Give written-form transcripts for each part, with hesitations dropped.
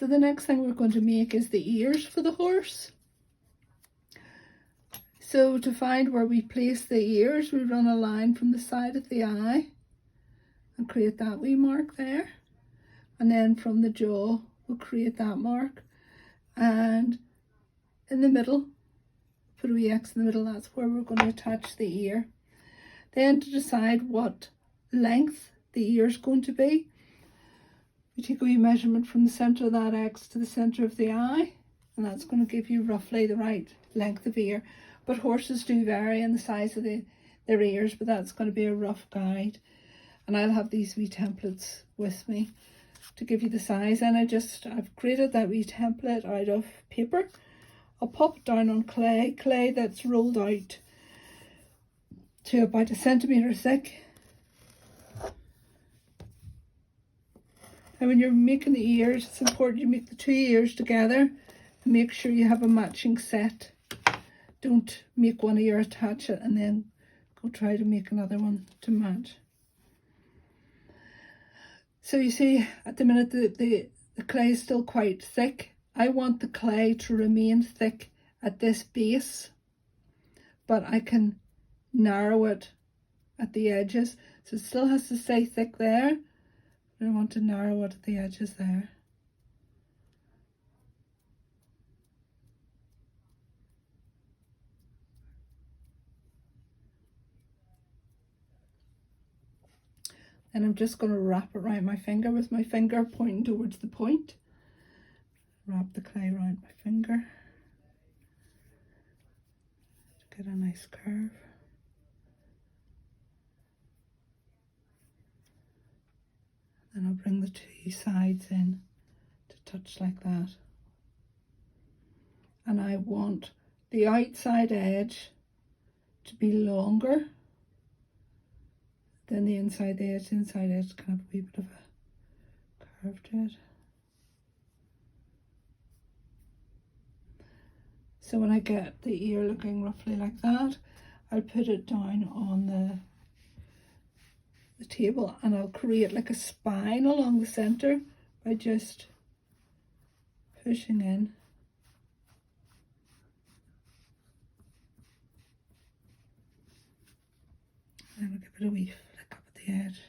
So the next thing we're going to make is the ears for the horse. So to find where we place the ears, we run a line from the side of the eye and create that wee mark there. And then from the jaw, we'll create that mark. And in the middle, put a wee X in the middle, that's where we're going to attach the ear. Then to decide what length the ear is going to be, we take a wee measurement from the centre of that X to the centre of the eye, and that's going to give you roughly the right length of ear. But horses do vary in the size of their ears, but that's going to be a rough guide. And I'll have these wee templates with me to give you the size. And I've created that wee template out of paper. I'll pop it down on clay that's rolled out to about 1 centimetre thick. And when you're making the ears, it's important you make the 2 ears together and make sure you have a matching set. Don't make one ear, attach it, and then go try to make another one to match. So you see, at the minute the clay is still quite thick. I want the clay to remain thick at this base, but I can narrow it at the edges. So it still has to stay thick there, but I want to narrow it at the edges there. And I'm just going to wrap it around my finger with my finger pointing towards the point. Wrap the clay around my finger to get a nice curve. Then I'll bring the 2 sides in to touch like that. And I want the outside edge to be longer than the inside edge. The inside edge can have a wee bit of a curve to it. So when I get the ear looking roughly like that, I'll put it down on the table and I'll create like a spine along the centre by just pushing in. And I'll give it a wee flick up at the edge.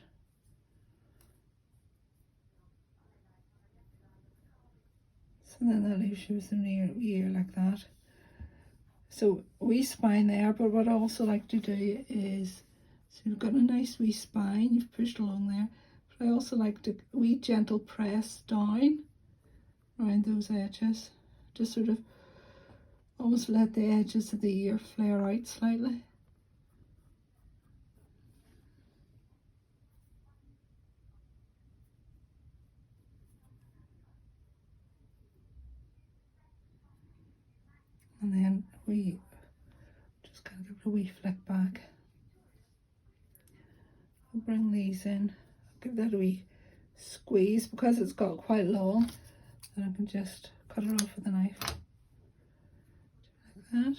So then that leaves you with an ear like that. So a wee spine there, but what I also like to do is, so you've got a nice wee spine, you've pushed along there, but I also like to wee gentle press down around those edges, just sort of almost let the edges of the ear flare out slightly. And then we just kind of give it a wee flick back. I'll bring these in, I'll give that a wee squeeze because it's got quite long, and I can just cut it off with a knife. Like that.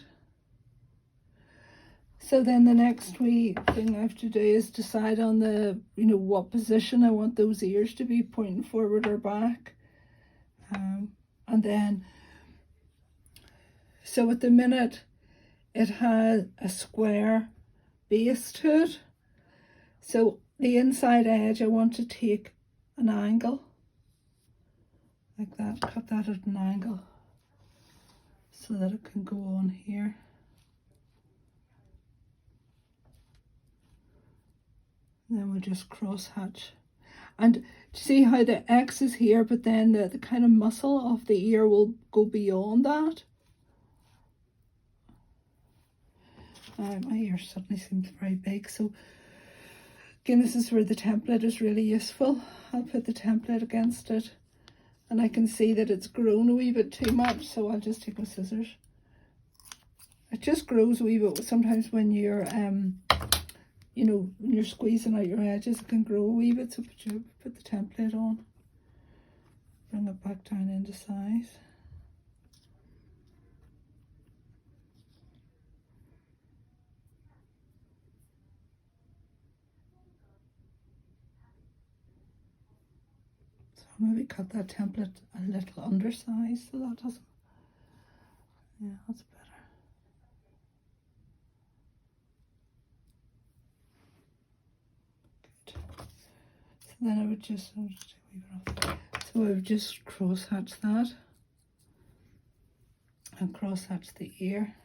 So then the next wee thing I have to do is decide on the, what position I want those ears to be, pointing forward or back. And then, so at the minute it has a square base to it. So the inside edge I want to take an angle like that, cut that at an angle so that it can go on here. And then we'll just cross hatch. And see how the X is here, but then the kind of muscle of the ear will go beyond that. My ear suddenly seems very big, so again, this is where the template is really useful. I'll put the template against it and I can see that it's grown a wee bit too much, so I'll just take my scissors. It just grows a wee bit. Sometimes when you're when you're squeezing out your edges, it can grow a wee bit, so put the template on, bring it back down into size. I'll maybe cut that template a little undersized so that doesn't, yeah, that's better. Good. So then I would just, so I would just cross hatch that and cross hatch the ear.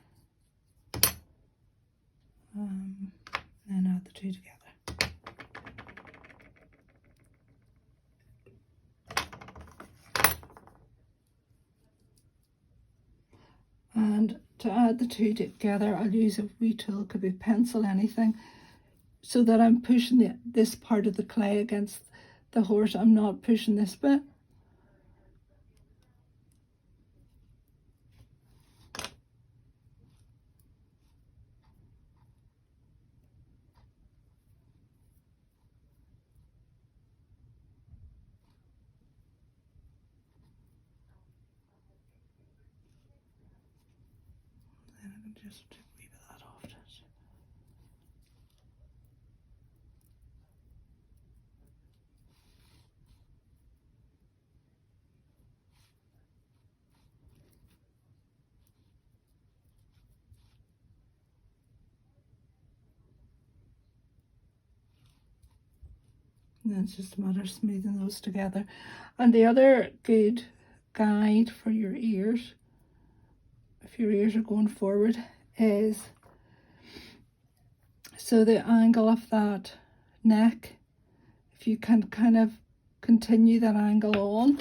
And add the two together. And to add the two together, I'll use a wee tool, could be pencil, anything, so that I'm pushing this part of the clay against the horse. I'm not pushing this bit. Then I can just leave that off. And then it's just a matter of smoothing those together. And the other good guide for your ears, if your ears are going forward, is so the angle of that neck, if you can kind of continue that angle on,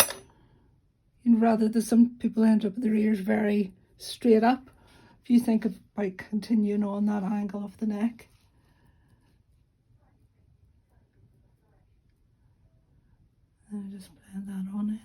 and rather than some people end up with their ears very straight up, if you think about continuing on that angle of the neck. And I just blend that on in.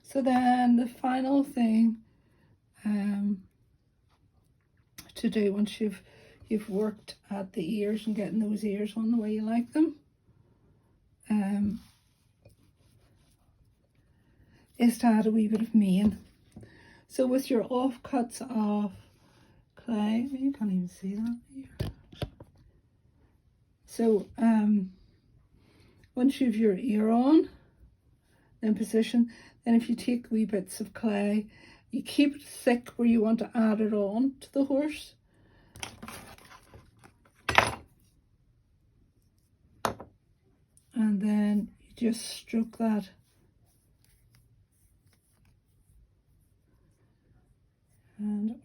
So then the final thing to do once you've worked at the ears and getting those ears on the way you like them, is to add a wee bit of mane. So with your offcuts of clay, you can't even see that here. So once you've your ear on in position, then if you take wee bits of clay, you keep it thick where you want to add it on to the horse. And then you just stroke that.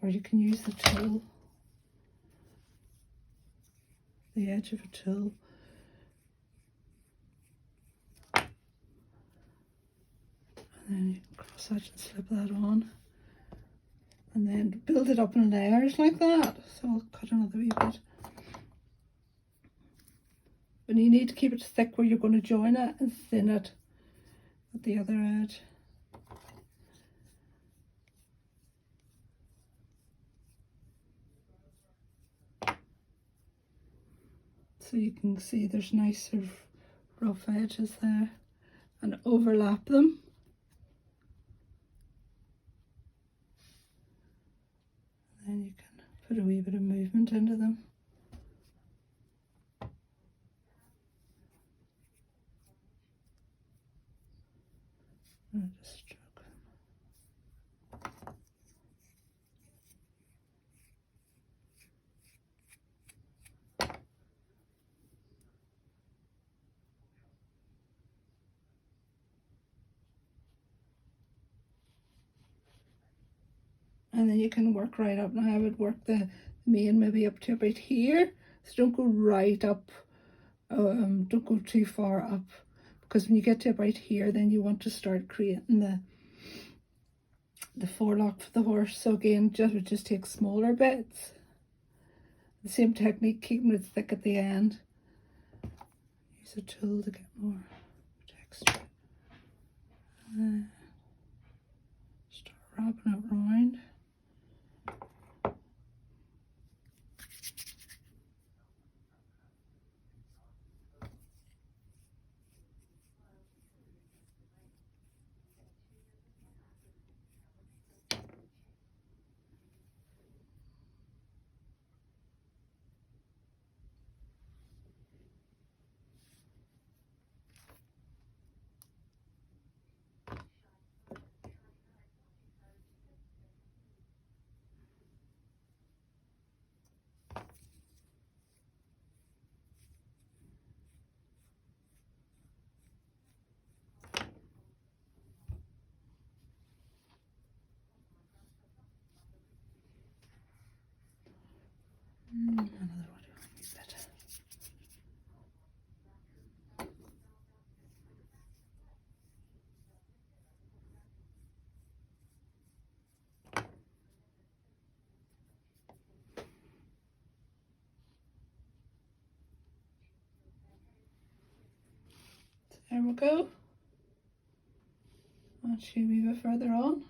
Or you can use the tool, the edge of a tool. And then you can cross hatch and slip that on. And then build it up in layers like that. So I'll cut another wee bit. But you need to keep it thick where you're going to join it and thin it at the other edge. So you can see there's nice sort of rough edges there, and overlap them. And then you can put a wee bit of movement into them. And just stroke them. and then you can work right up. Now I would work the main maybe up to about here, so don't go right up, don't go too far up, because when you get to about here then you want to start creating the forelock for the horse. So again, just take smaller bits, the same technique, keeping it thick at the end. Use a tool to get more texture. Start wrapping it round. Another one. There we go. I'll show you a bit further on.